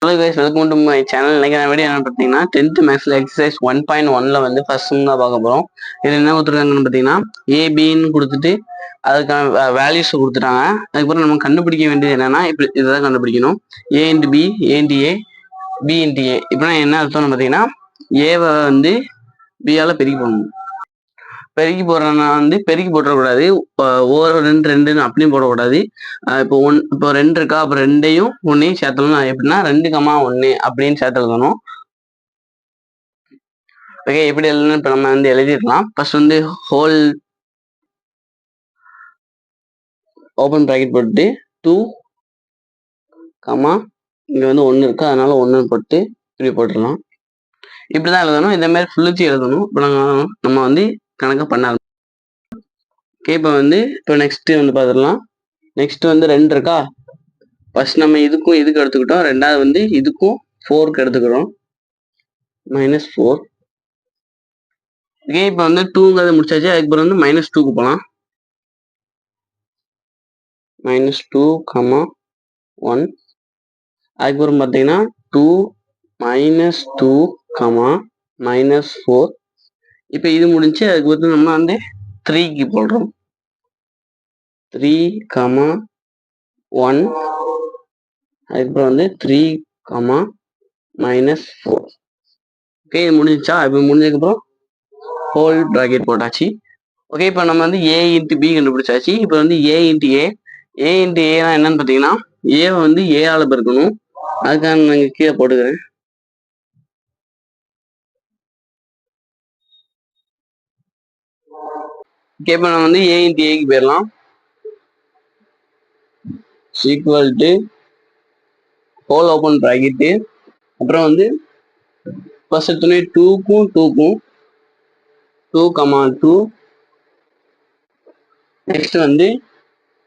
Hello guys, welcome to my channel. இன்னைக்கு நான் video என்ன பார்த்தீங்கன்னா 10th மேக்ஸ்ல எக்ஸசைஸ் 1.1ல வந்து ஃபர்ஸ்ட் சம் தான் பார்க்க போறோம். இது என்ன கொடுத்துருக்காங்கன்னு பார்த்தீங்கன்னா ஏபின்னு கொடுத்துட்டு அதுக்கான வேல்யூஸ் கொடுத்துட்டாங்க. அதுக்கப்புறம் நம்ம கண்டுபிடிக்க வேண்டியது என்னன்னா இப்படி இதுதான் கண்டுபிடிக்கணும். A into B, A into A, B into ஏ. இப்போ என்ன அர்த்தம்னு பார்த்தீங்கன்னா ஏவை வந்து பியால பெருக்கி போடணும். பெருக்கி போடுறேன்னா வந்து பெருக்கி போட்டுறக்கூடாது, ஓவர் 2 அப்படியும் போடக்கூடாது. இப்போ 2 இருக்கா, அப்போ 2ஐயும் 1ஐயும் சேர்த்தணும். எப்படின்னா 2,1 அப்படின்னு சேர்த்து எழுதணும். ஓகே, எப்படி எழுதணும் இப்போ நம்ம வந்து எழுதிடலாம். ஃபர்ஸ்ட் வந்து ஹோல் ஓப்பன் ப்ராக்கெட் போட்டு 2, இங்க வந்து 1 இருக்கு, அதனால 1 போட்டு இப்படி போட்டுடலாம். இப்படிதான் எழுதணும். இதே மாதிரி ஃபுல்லுச்சு எழுதணும். இப்போ நம்ம வந்து கணக்கை பண்ண ஓகே. இப்போ நெக்ஸ்ட் வந்து பார்த்துடலாம். நெக்ஸ்ட் வந்து 2 இருக்கா, ஃபர்ஸ்ட் நம்ம இதுக்கும் இதுக்கு எடுத்துக்கிட்டோம். ரெண்டாவது வந்து இதுக்கும் 4க்கு எடுத்துக்கிறோம், -4. ஓகே, இப்போ வந்து 2ங்கிறது முடிச்சாச்சு. அதுக்கப்புறம் வந்து -2க்கு போகலாம். -2, 1. அதுக்கப்புறம் பார்த்தீங்கன்னா 2, -2, -4. இப்போ இது முடிஞ்சு அதுக்கு நம்ம வந்து 3க்கு போடுறோம். 3, 1. அதுக்கப்புறம் வந்து 3, -4. ஓகே, இது முடிஞ்சிச்சா? இப்போ முடிஞ்சதுக்கப்புறம் ஹோல் ப்ராக்கெட் போட்டாச்சு. ஓகே, இப்போ நம்ம வந்து ஏ இன்ட்டு பி கண்டுபிடிச்சாச்சு. இப்போ வந்து A into A, A into ஏனா என்னன்னு பார்த்தீங்கன்னா ஏவை வந்து ஏஆல பெருக்கணும். அதுக்காக நான் இங்கே கீழே போட்டுக்கிறேன். ஓகே, இப்போ நம்ம வந்து ஏ இன்ட்டு ஏக்கு போயிடலாம். Equal to whole open bracket, அப்புறம் வந்து ஃபர்ஸ்ட் எடுத்தோடனே 2க்கும் 2, 2, நெக்ஸ்ட் வந்து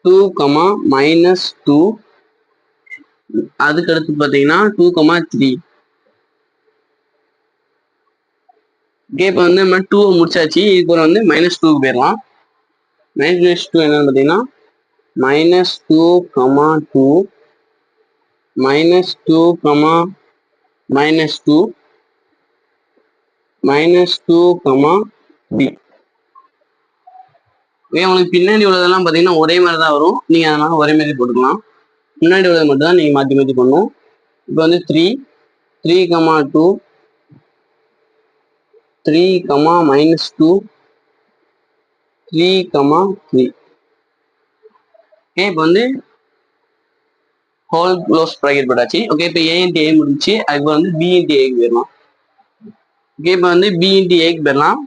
2, -2. அதுக்கு அடுத்து பார்த்தீங்கன்னா 2, 3. ஓகே, இப்போ வந்து நம்ம 2 முடிச்சாச்சு. இப்போ வந்து -2க்கு போயிடலாம். -2 என்னன்னு பார்த்தீங்கன்னா -2, 2, -2, -2, -2, 3. ஓகே, உங்களுக்கு பின்னாடி உள்ளதெல்லாம் பார்த்தீங்கன்னா ஒரே மாதிரி தான் வரும். நீங்கள் அதனால ஒரே மாதிரி போட்டுக்கலாம். முன்னாடி உள்ளது மட்டும் தான் நீங்கள் மாற்றி மாற்றி பண்ணணும். இப்போ வந்து 3, 3, 2, 3, -2, 3, 3. ஓகே, இப்போ வந்து ஹோல் க்ளோஸ் ப்ராக்கெட் போட்டாச்சு. ஓகே, இப்போ ஏ இன்ட்டு ஏ முடிச்சு. அதுக்கு வந்து பி இன்ட்டு ஏக்கு போயிடலாம். ஓகே, இப்போ வந்து பி இன்ட்டு ஏக்கு போயிடலாம்.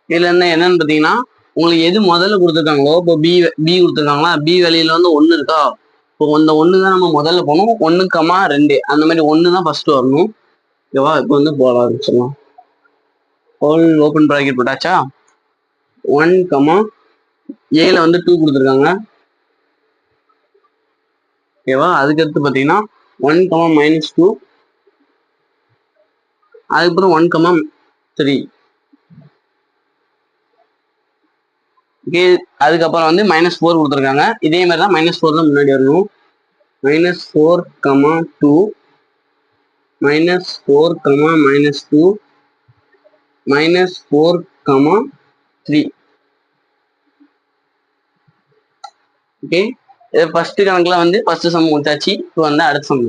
இதில் என்னன்னு பார்த்தீங்கன்னா உங்களுக்கு எது முதல்ல கொடுத்துருக்காங்களோ, இப்போ பி கொடுத்துருக்காங்களா, பி வேலையில வந்து 1 இருக்கா, இப்போ அந்த 1 தான் நம்ம முதல்ல போகணும். 1, 2 அந்த மாதிரி 1 தான் ஃபர்ஸ்ட் வரணும். ஓகேவா? இப்போ வந்து போட ஆரம்பிச்சிடலாம். ஹோல் ஓப்பன் ப்ராக்கெட் போட்டாச்சா. 1, ஏல வந்து 2 கொடுத்துருக்காங்க. ஓகேவா? அதுக்கடுத்து பார்த்தீங்கன்னா 1, -2. அதுக்கப்புறம் 1, 3. ஓகே, அதுக்கப்புறம் வந்து -4 கொடுத்துருக்காங்க. இதே மாதிரி தான் -4 தான் முன்னாடி வரணும். -4, 2, -4, -2, -4, 3. ஓகே, இது ஃபர்ஸ்ட் கணக்குல வந்து ஃபர்ஸ்ட் சம் முடிச்சாச்சு. இப்போ வந்து அடுத்த சம்.